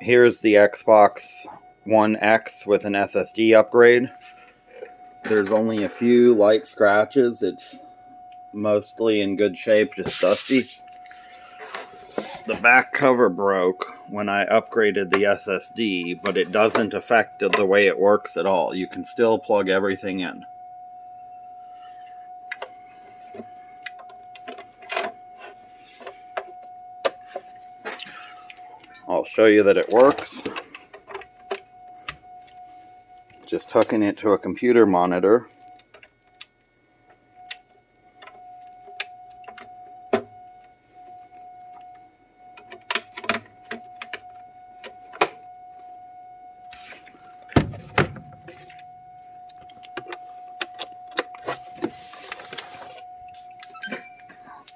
Here's the Xbox One X with an SSD upgrade. There's only a few light scratches. It's mostly in good shape, just dusty. The back cover broke when I upgraded the SSD, but it doesn't affect the way it works at all. You can still plug everything in. I'll show you that it works. Just hooking it to a computer monitor.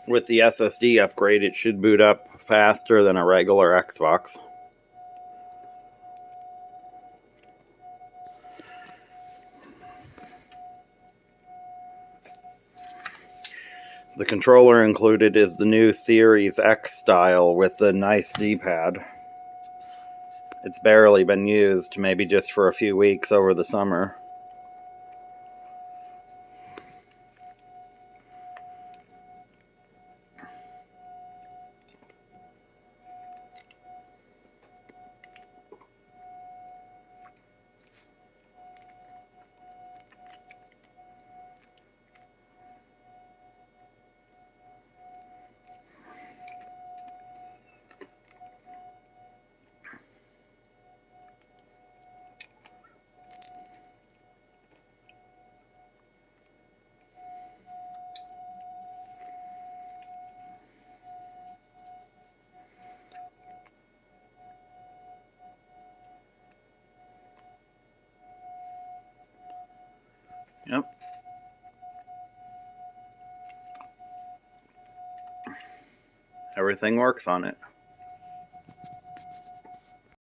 With the SSD upgrade, it should boot up faster than a regular Xbox. The controller included is the new Series X style with the nice D-pad. It's barely been used, maybe just for a few weeks over the summer. Yep. Everything works on it.